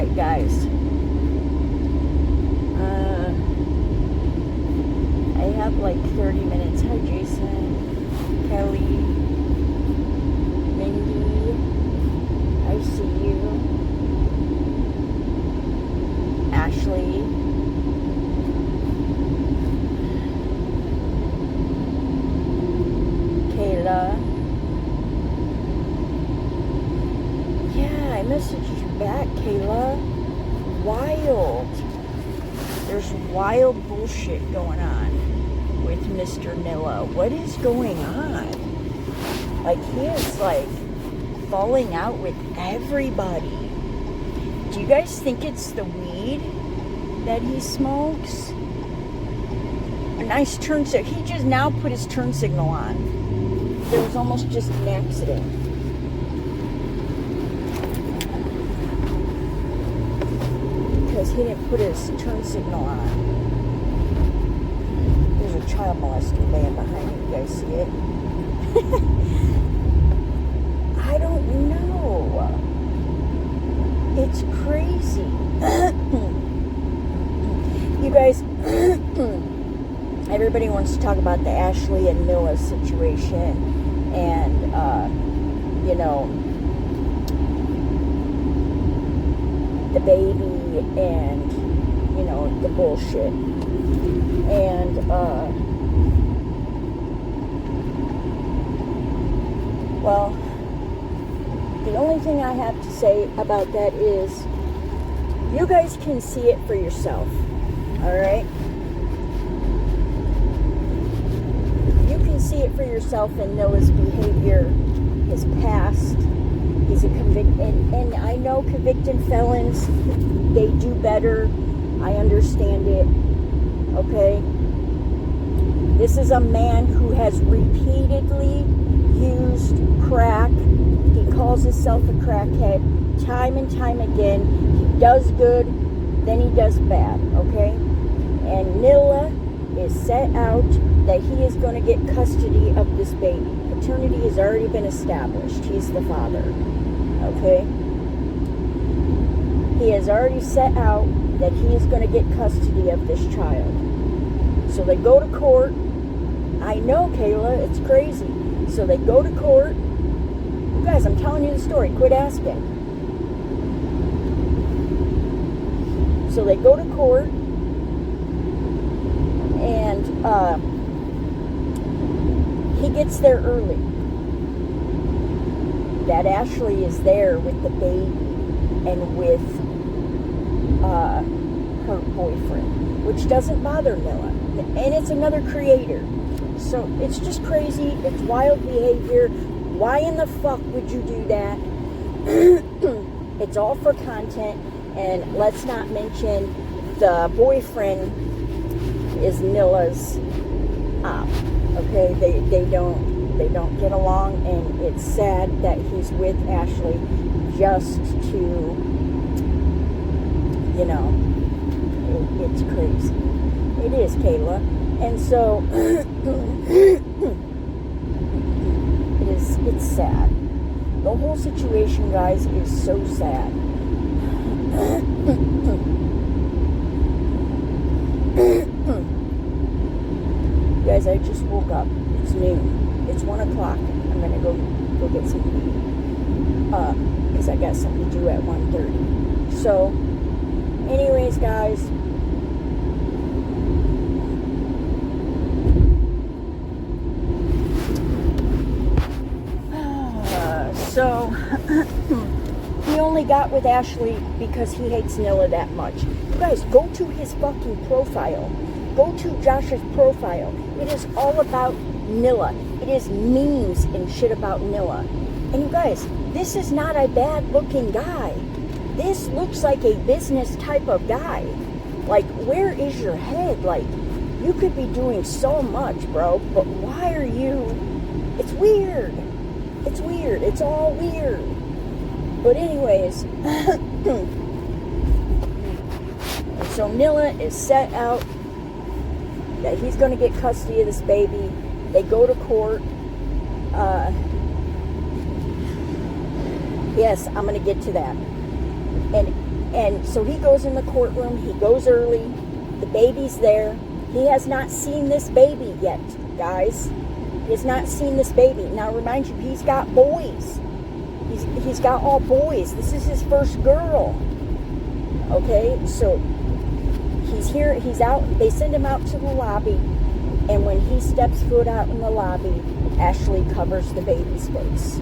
Alright, guys. I have like 30 minutes. Hi, Jason, Kelly, Mindy. I see you. Ashley. Kayla. Yeah, I messaged you back, Kayla. Wild. There's wild bullshit going on with Mr. Nilla. What is going on? Like, he is like falling out with everybody. Do you guys think it's the weed that he smokes? A nice turn signal. He just now put his turn signal on. There was almost just an accident. Because he didn't put his turn signal on. There's a child molester laying behind me. You guys see it? I don't know. It's crazy. You guys, everybody wants to talk about the Ashley and Nilla situation and, you know, the baby and, you know, the bullshit. And, well, the only thing I have to say about that is you guys can see it for yourself, all right? You can see it for yourself in Noah's behavior, his past. He's a convicted, and I know convicted felons, they do better. I understand it, okay? This is a man who has repeatedly used crack. He calls himself a crackhead time and time again. He does good, then he does bad, okay? And Nilla is set out that he is going to get custody of this baby. Paternity has already been established. He's the father, okay? He has already set out that he is going to get custody of this child. So they go to court. I know, Kayla, it's crazy. So they go to court. You guys, I'm telling you the story. Quit asking. So they go to court, and he gets there early. That Ashley is there with the baby and with her boyfriend, which doesn't bother Nilla. And it's another creator. So it's just crazy. It's wild behavior. Why in the fuck would you do that? It's all for content. And let's not mention the boyfriend is Nilla's op. Okay, they don't get along, and it's sad that he's with Ashley just to, you know, it's crazy. It is, Kayla. And so it's sad. The whole situation, guys, is so sad. Guys, I just woke up. It's noon. It's 1 o'clock. I'm gonna go get something to eat. Because I got something to do at 1:30. So, anyways, guys. So, he only got with Ashley because he hates Nilla that much. You guys, go to his fucking profile. Go to Josh's profile. It is all about Nilla. It is memes and shit about Nilla. And you guys, this is not a bad looking guy. This looks like a business type of guy. Like, where is your head? Like, you could be doing so much, bro, but why are you... It's weird. It's weird. It's all weird. But anyways, so Nilla is set out that he's going to get custody of this baby. They go to court. Yes, I'm going to get to that. And so he goes in the courtroom. He goes early. The baby's there. He has not seen this baby yet, guys. He has not seen this baby. Now, remind you, he's got boys. He's got all boys. This is his first girl. Okay, so he's here. He's out. They send him out to the lobby. And when he steps foot out in the lobby, Ashley covers the baby's face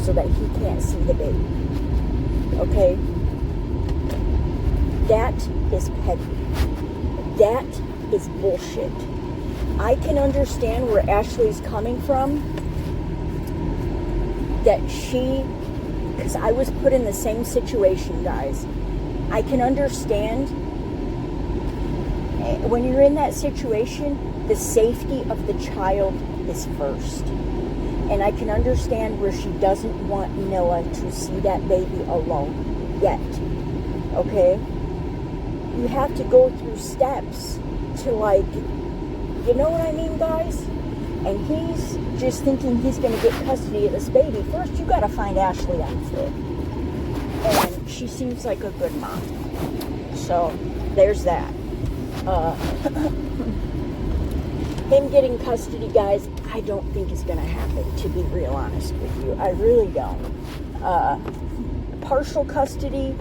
so that he can't see the baby. Okay? That is petty. That is bullshit. I can understand where Ashley's coming from. That because I was put in the same situation, guys. I can understand when you're in that situation, the safety of the child is first. And I can understand where she doesn't want Noah to see that baby alone yet. Okay? You have to go through steps to, like, you know what I mean, guys? And he's just thinking he's going to get custody of this baby. First, you got to find Ashley on foot. And she seems like a good mom. So, there's that. Him getting custody, guys, I don't think is going to happen, to be real honest with you. I really don't. Partial custody,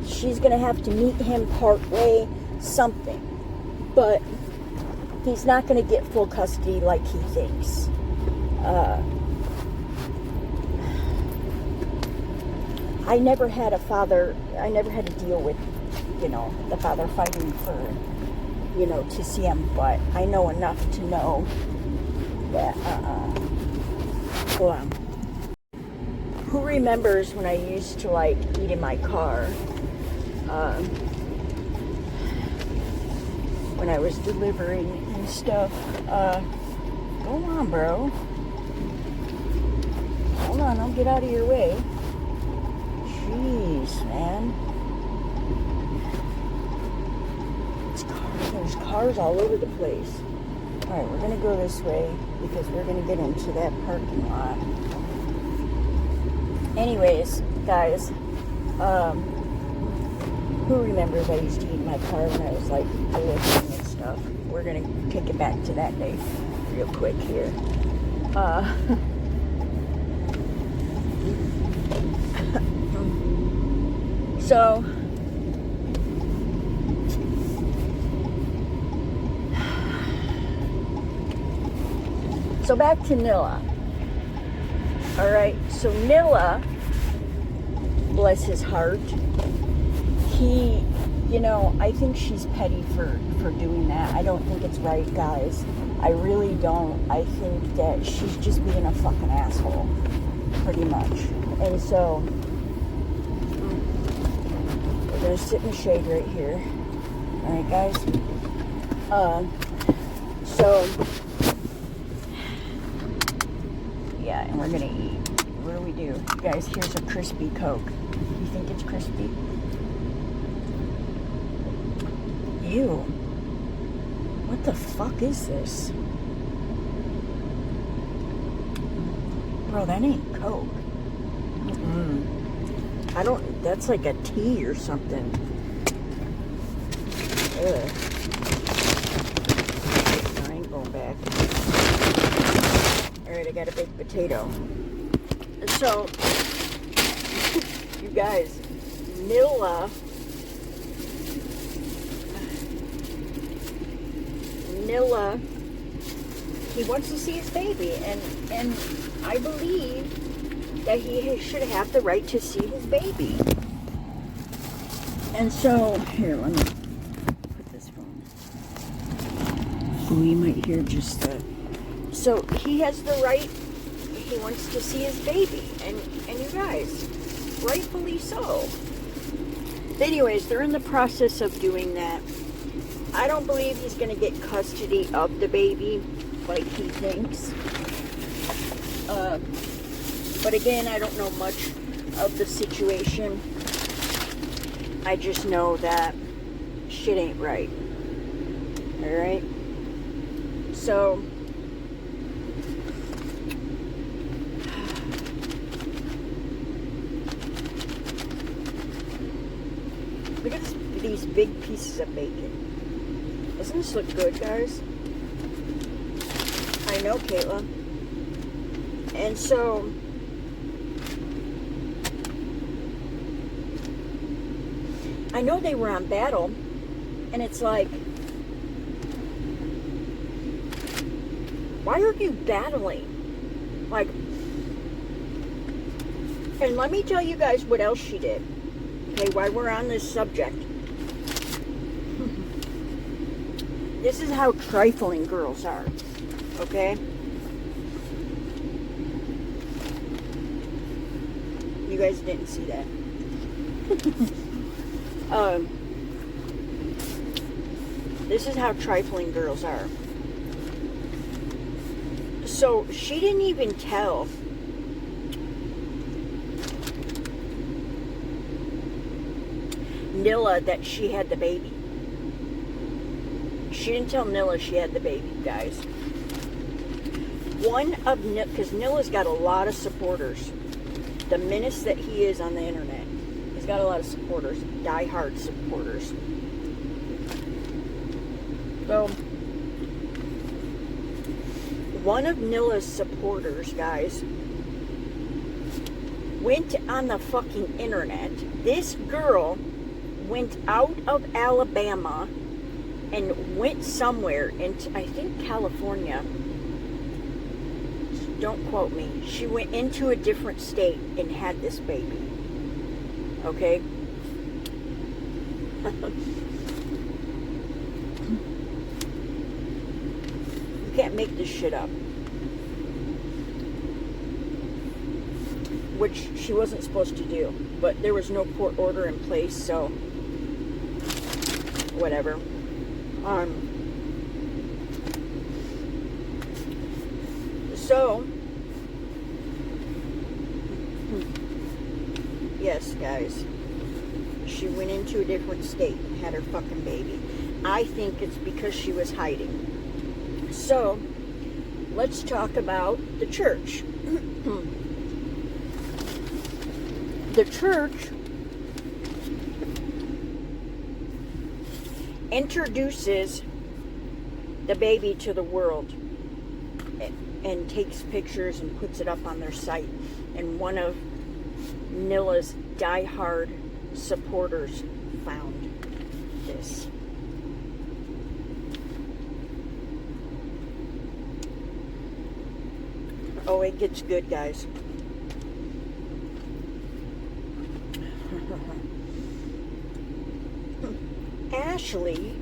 she's going to have to meet him part way, something. But he's not going to get full custody like he thinks. I never had to deal with, the father fighting for, to see him, but I know enough to know that, who remembers when I used to, like, eat in my car, when I was delivering and stuff. Go on, bro. Hold on, I'll get out of your way. Jeez, man. There's cars all over the place. Alright, we're gonna go this way because we're gonna get into that parking lot. Anyways, guys, who remembers I used to eat in my car when I was, like, delivering and stuff? We're gonna take it back to that day real quick here. So back to Nilla. Alright, so Nilla, bless his heart, he, I think she's petty for doing that. I don't think it's right, guys. I really don't. I think that she's just being a fucking asshole, pretty much. And so, we're gonna sit in the shade right here. Alright, guys? Yeah, and we're gonna eat. What do we do? Guys, here's a crispy Coke. You think it's crispy? Ew. What the fuck is this? Bro, that ain't Coke. That's like a tea or something. Ugh. I ain't going back. Alright, I got a baked potato. So, you guys, Nilla, he wants to see his baby, and I believe that he should have the right to see his baby. And so, here, let me put this phone. Oh, you might hear just the... So, he has the right, he wants to see his baby, and you guys, rightfully so. Anyways, they're in the process of doing that. I don't believe he's going to get custody of the baby like he thinks. But again, I don't know much of the situation. I just know that shit ain't right. Alright? So, Look at these big pieces of bacon. Doesn't this look good, guys? I know, Kayla. And so, I know they were on battle, and it's like, why are you battling? Like, and let me tell you guys what else she did. Okay, while we're on this subject. This is how trifling girls are. Okay? You guys didn't see that. This is how trifling girls are. So she didn't even tell Nilla that she had the baby. She didn't tell Nilla she had the baby, guys. Because Nilla's got a lot of supporters. The menace that he is on the internet, he's got a lot of supporters, die-hard supporters. So, one of Nilla's supporters, guys, went on the fucking internet. This girl went out of Alabama and went somewhere into, I think, California. Don't quote me. She went into a different state and had this baby. Okay? You can't make this shit up. Which she wasn't supposed to do. But there was no court order in place, so whatever. So, yes, guys, she went into a different state and had her fucking baby. I think it's because she was hiding. So, let's talk about the church. The church introduces the baby to the world and takes pictures and puts it up on their site. And one of Nilla's diehard supporters found this. Oh, it gets good, guys. Ashley,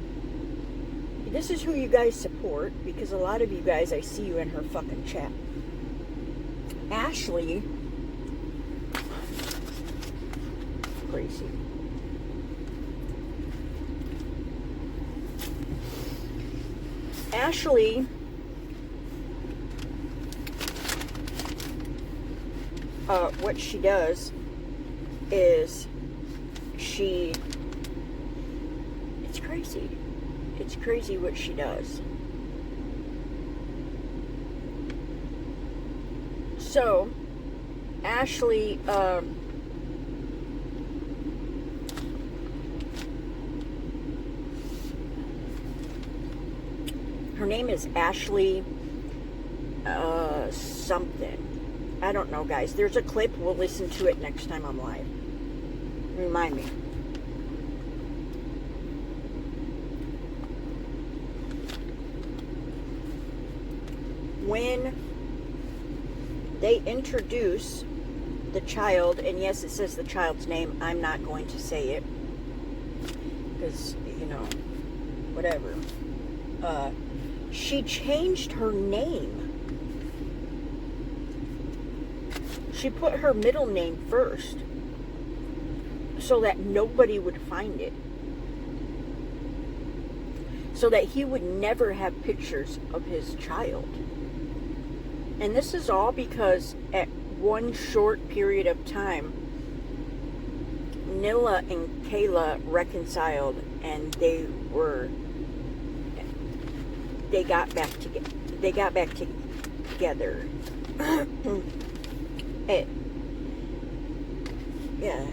this is who you guys support, because a lot of you guys, I see you in her fucking chat. Ashley, crazy. Ashley what she does is it's crazy. It's crazy what she does. So, Ashley, her name is Ashley something. I don't know, guys. There's a clip. We'll listen to it next time I'm live. Remind me. When they introduce the child, and yes, it says the child's name. I'm not going to say it because, you know, whatever. She changed her name. She put her middle name first so that nobody would find it. So that he would never have pictures of his child. And this is all because at one short period of time, Nilla and Kayla reconciled, and they got back together. They got back together. Yeah.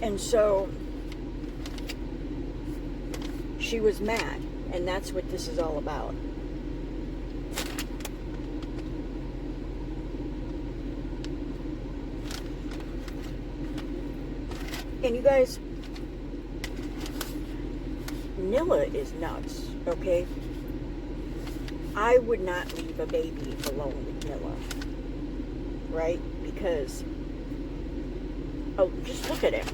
And so she was mad, and that's what this is all about. And you guys, Nilla is nuts, okay? I would not leave a baby alone with Nilla, right? Because, oh, just look at him.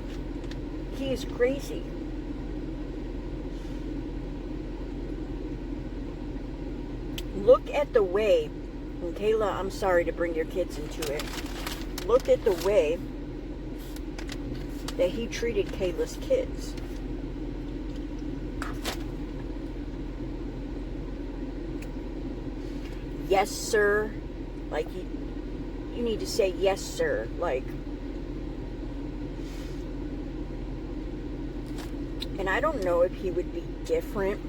He is crazy. Look at the way, and Kayla, I'm sorry to bring your kids into it. Look at the way that he treated Kayla's kids. Yes, sir. Like, you need to say yes, sir. Like, and I don't know if he would be different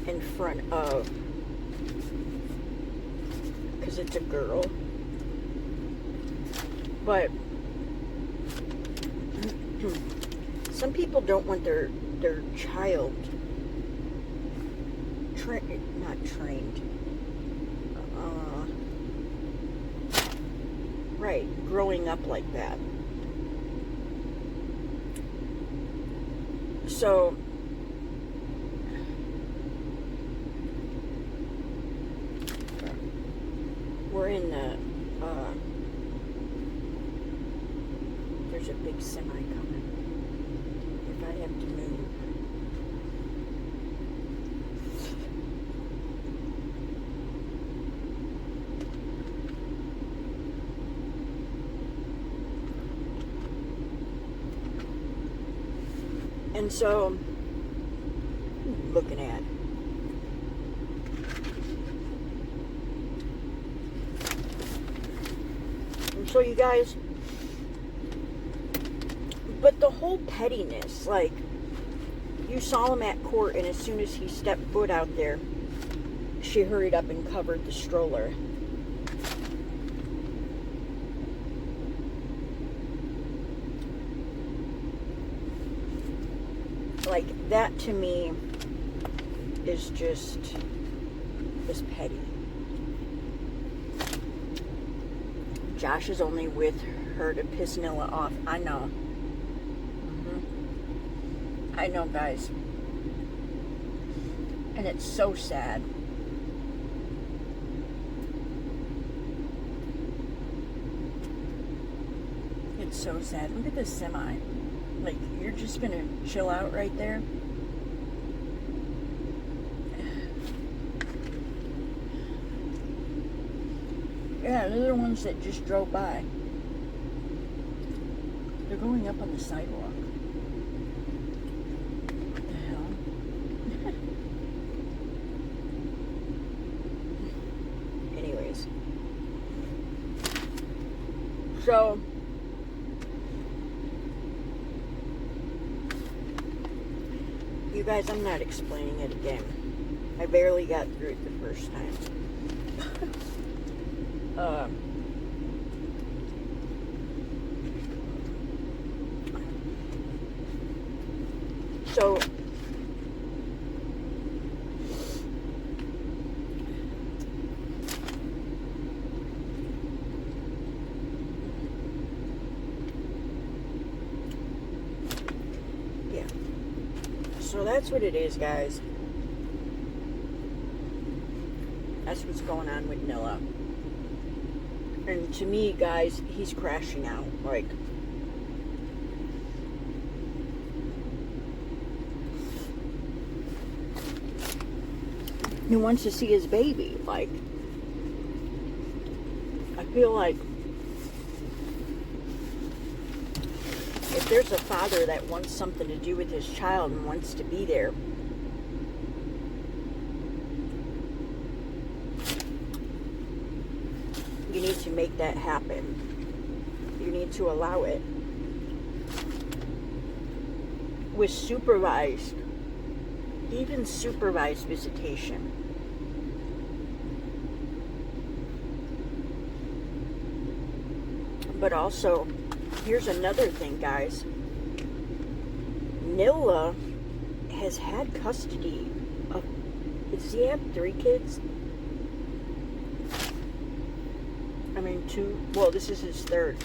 in front of, because it's a girl. But some people don't want their child not trained. Right, growing up like that. So we're in the there's a big semi coming. If I have to move. And so, looking at. And so you guys, but the whole pettiness, like, you saw him at court, and as soon as he stepped foot out there, she hurried up and covered the stroller. Like, that to me is petty. Josh is only with her to piss Nilla off. I know. I know, guys. And it's so sad. It's so sad. Look at this semi. Like, you're just gonna chill out right there? Yeah, they're the ones that just drove by. They're going up on the sidewalk. What the hell? Anyways. So, you guys, I'm not explaining it again. I barely got through it the first time. So, yeah. So that's what it is, guys. That's what's going on with Nilla. And to me, guys, he's crashing out. Like, he wants to see his baby. Like, I feel like if there's a father that wants something to do with his child and wants to be there, you need to make that happen. You need to allow it. With supervised, even supervised visitation. But also, here's another thing, guys. Nilla has had custody of, does he have 3 kids? I mean 2, well, this is his 3rd,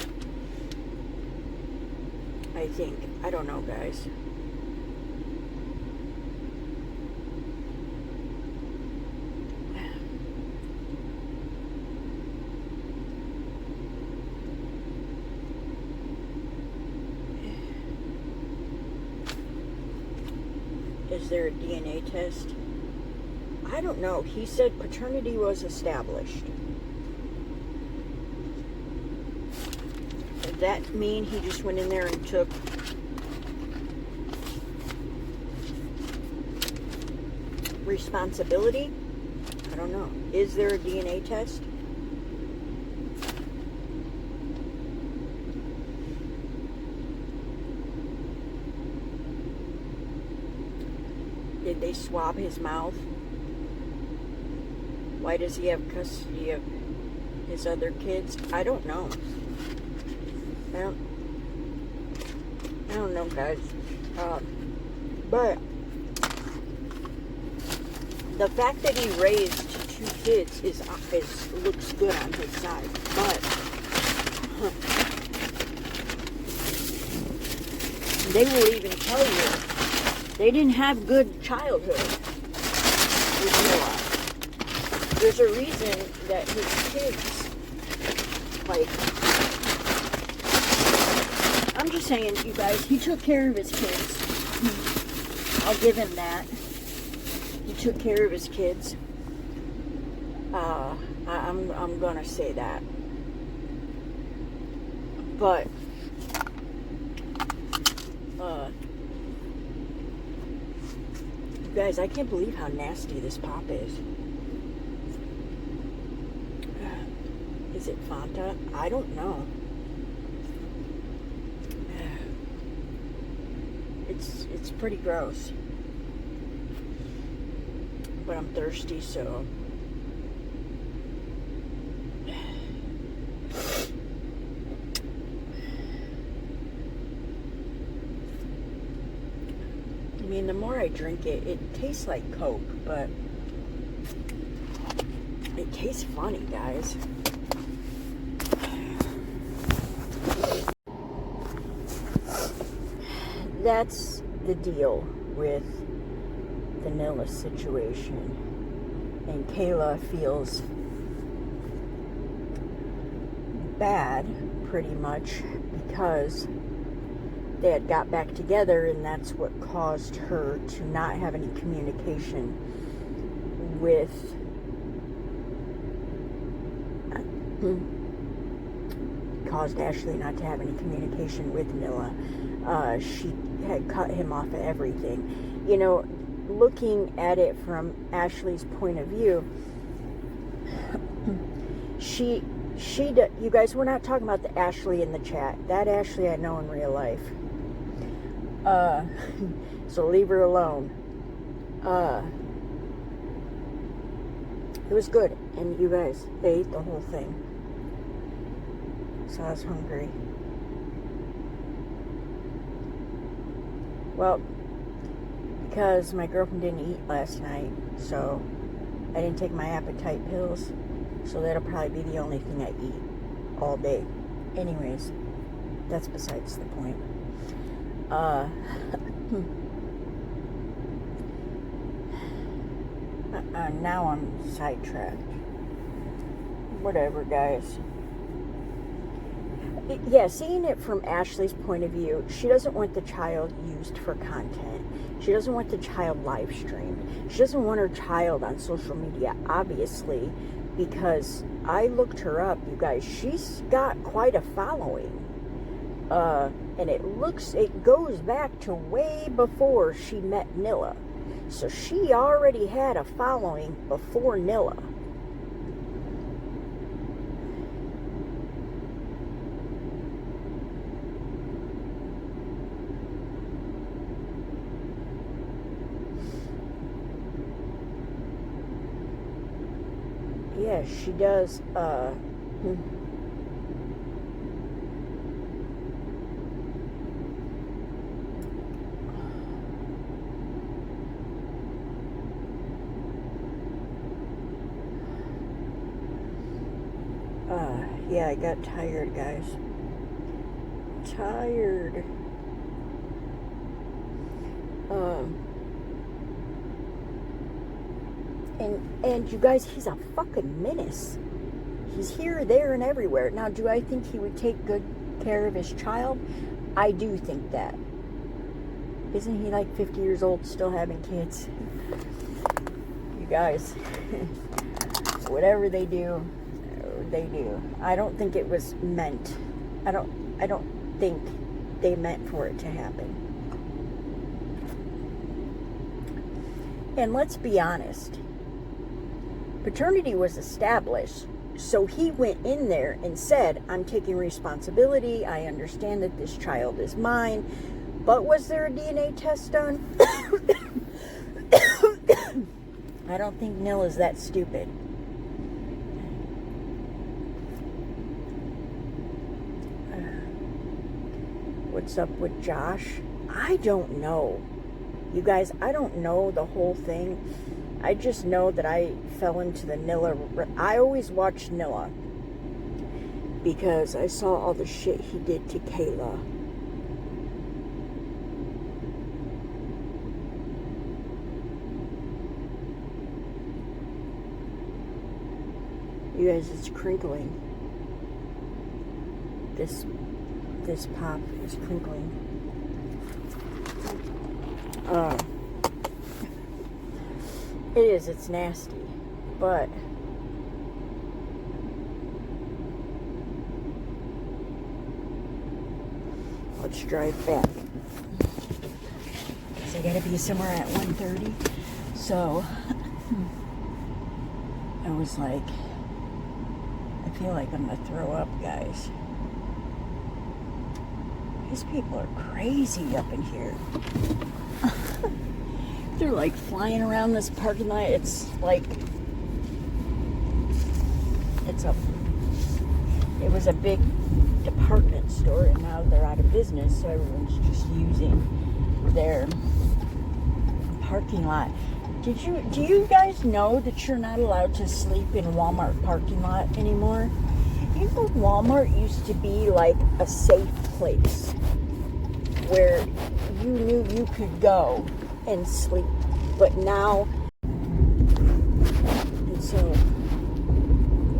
I think. I don't know, guys. Is there a DNA test? I don't know. He said paternity was established. Does that mean he just went in there and took responsibility? I don't know. Is there a DNA test? Did they swab his mouth? Why does he have custody of his other kids? I don't know. I don't know, guys. But the fact that he raised 2 kids is looks good on his side. But they will even tell you they didn't have good childhood with Noah. There's a reason that his kids, like, I'm just saying, you guys, he took care of his kids. I'll give him that. He took care of his kids. I'm gonna say that. But you guys, I can't believe how nasty this pop is. Is it Fanta? I don't know. It's pretty gross. But I'm thirsty, so I mean, the more I drink it, it tastes like Coke, but it tastes funny, guys. That's the deal with the Nilla situation. And Kayla feels bad, pretty much, because they had got back together, and that's what caused her to not have any communication with caused Ashley not to have any communication with Nilla. She had cut him off of everything. You know, looking at it from Ashley's point of view, you guys, we're not talking about the Ashley in the chat. That Ashley I know in real life. So leave her alone. It was good, and you guys, they ate the whole thing. So I was hungry. Well, because my girlfriend didn't eat last night, so I didn't take my appetite pills, so that'll probably be the only thing I eat all day. Anyways, that's besides the point. Now I'm sidetracked. Whatever, guys. Yeah, seeing it from Ashley's point of view, she doesn't want the child used for content. She doesn't want the child live streamed. She doesn't want her child on social media, obviously, because I looked her up, you guys. She's got quite a following. And it goes back to way before she met Nilla. So she already had a following before Nilla. Yeah, she does, Yeah, I got tired, guys. Tired. And you guys, he's a fucking menace. He's here, there, and everywhere. Now, do I think he would take good care of his child? I do think that. Isn't he like 50 years old, still having kids? You guys, whatever they do, they do. I don't think it was meant. I don't think they meant for it to happen. And let's be honest. Paternity was established, so he went in there and said, I'm taking responsibility. I understand that this child is mine. But was there a DNA test done? I don't think Nil is that stupid. What's up with Josh? I don't know. You guys, I don't know the whole thing. I just know that I fell into the Nilla. I always watched Nilla because I saw all the shit he did to Kayla. You guys, it's crinkling. This pop is crinkling. It is, it's nasty, but let's drive back. Because I gotta be somewhere at 1:30. So I was like, I feel like I'm gonna throw up, guys. These people are crazy up in here. They're like flying around this parking lot. It's like, it was a big department store, and now they're out of business, so everyone's just using their parking lot. Do you guys know that you're not allowed to sleep in Walmart parking lot anymore? You know, Walmart used to be like a safe place where you knew you could go and sleep, but now, and so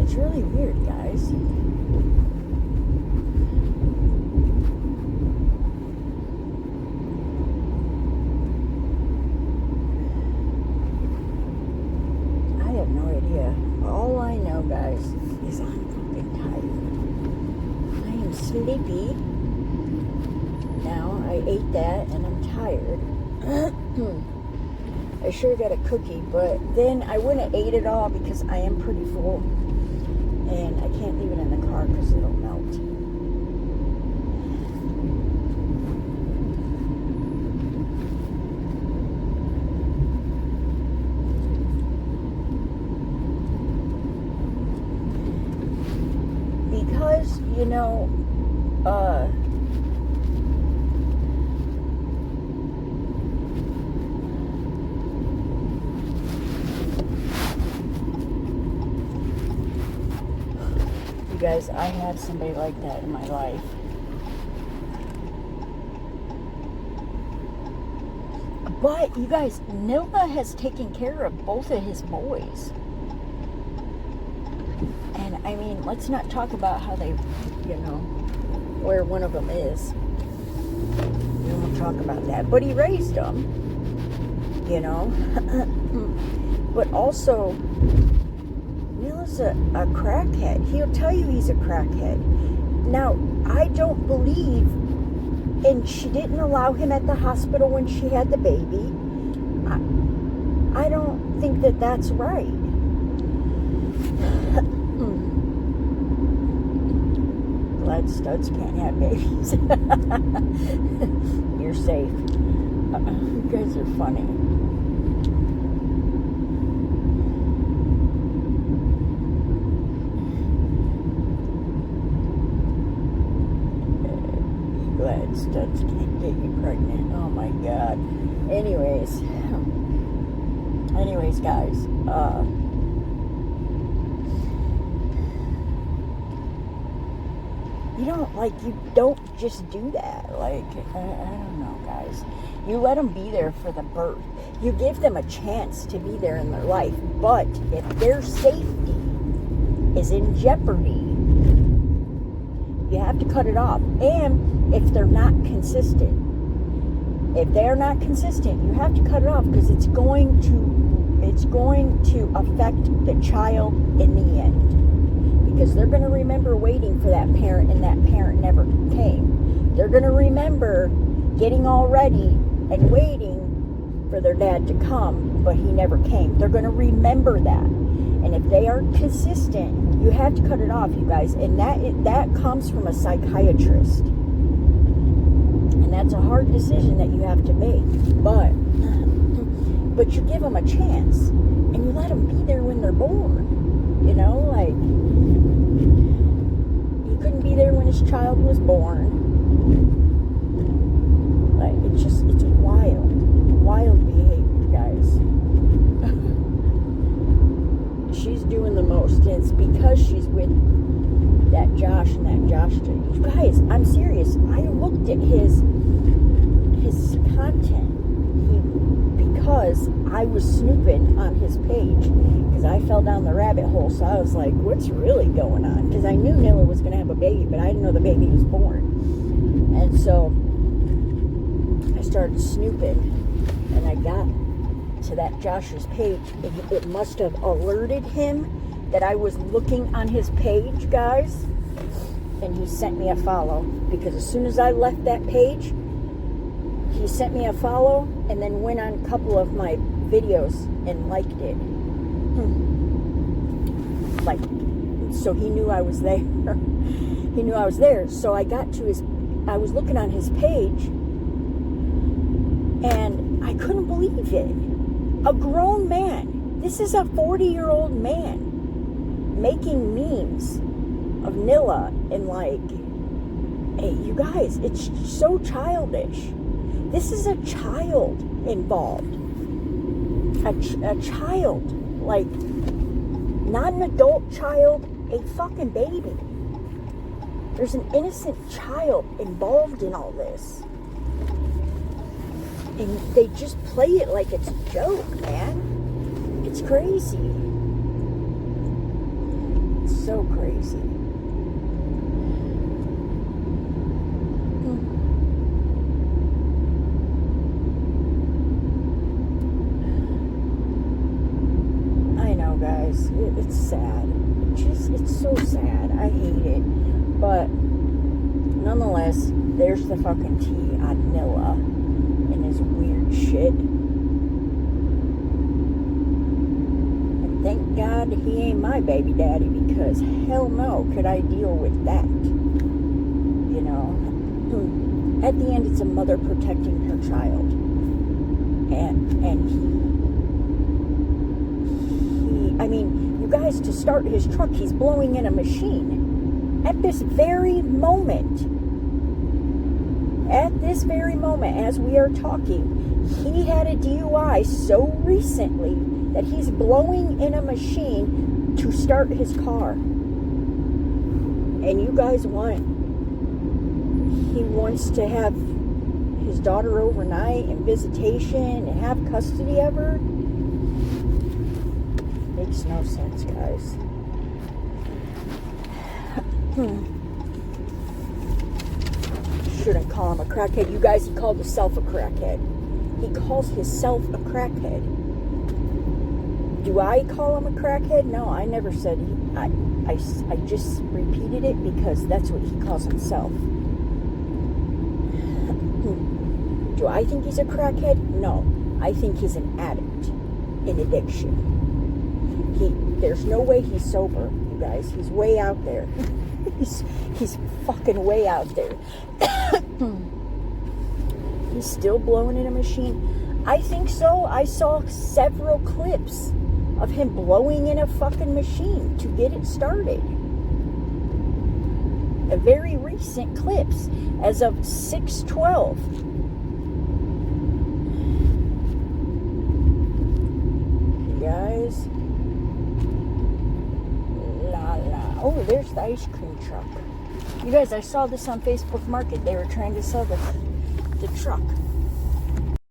it's really weird, guys. I have no idea. All I know, guys, is I'm fucking tired. I am sleepy. Now I ate that and I'm tired. I sure got a cookie, but then I wouldn't have ate it all because I am pretty full and I can't leave it in the car because it'll melt. Because, you know, guys, I have somebody like that in my life. But you guys, Nilma has taken care of both of his boys. And I mean, let's not talk about how they, you know, where one of them is. We won't talk about that. But he raised them, you know. But also, Neil's a crackhead. He'll tell you he's a crackhead. Now, I don't believe, and she didn't allow him at the hospital when she had the baby. I don't think that that's right. Glad studs can't have babies. You're safe. You guys are funny. Glad studs can't get you pregnant. Oh my God. Anyways, You don't just do that. Like, I don't know, guys. You let them be there for the birth. You give them a chance to be there in their life. But if their safety is in jeopardy, you have to cut it off. And if they're not consistent, you have to cut it off, because it's going to affect the child in the end, because they're going to remember waiting for that parent, and that parent never came. They're going to remember getting all ready and waiting for their dad to come, but he never came. They're going to remember that. And if they aren't consistent, you have to cut it off, you guys. And that comes from a psychiatrist. And that's a hard decision that you have to make. But you give them a chance. And you let them be there when they're born. You know, like, he couldn't be there when his child was born. Like, it's wild behavior, guys. She's doing the most, and it's because she's with that Josh and that Josh. You guys, I'm serious. I looked at his content because I was snooping on his page, because I fell down the rabbit hole. So I was like, what's really going on? Because I knew Nilla was going to have a baby, but I didn't know the baby was born. And so I started snooping, and I got to that Josh's page. It must have alerted him that I was looking on his page, guys, and he sent me a follow, because as soon as I left that page, he sent me a follow and then went on a couple of my videos and liked it. Like, so he knew I was there. He knew I was there. So I was looking on his page, and I couldn't believe it. A grown man. This is a 40-year-old man making memes of Nilla, and like, hey, you guys, it's so childish. This is a child involved. A child. Like, not an adult child, a fucking baby. There's an innocent child involved in all this. And they just play it like it's a joke, man. It's crazy. It's so crazy. I know, guys. It's sad. It's so sad. I hate it. But nonetheless, there's the fucking tea on Nilla and his weird shit. And thank God he ain't my baby daddy, because hell no could I deal with that. You know, at the end, it's a mother protecting her child, and he I mean, you guys, to start his truck, he's blowing in a machine at this very moment. At this very moment, as we are talking, he had a DUI so recently that he's blowing in a machine to start his car. And you guys he wants to have his daughter overnight and visitation and have custody of her. Makes no sense, guys. Shouldn't call him a crackhead. You guys, he called himself a crackhead. He calls himself a crackhead. Do I call him a crackhead? No, I never said I just repeated it because that's what he calls himself. Do I think he's a crackhead? No. I think he's an addict in addiction. There's no way he's sober, you guys. He's way out there. He's fucking way out there. He's still blowing in a machine. I think so. I saw several clips of him blowing in a fucking machine to get it started. A very recent clips as of 6/12. Guys. La la. Oh, there's the ice cream truck. You guys, I saw this on Facebook Market. They were trying to sell the truck.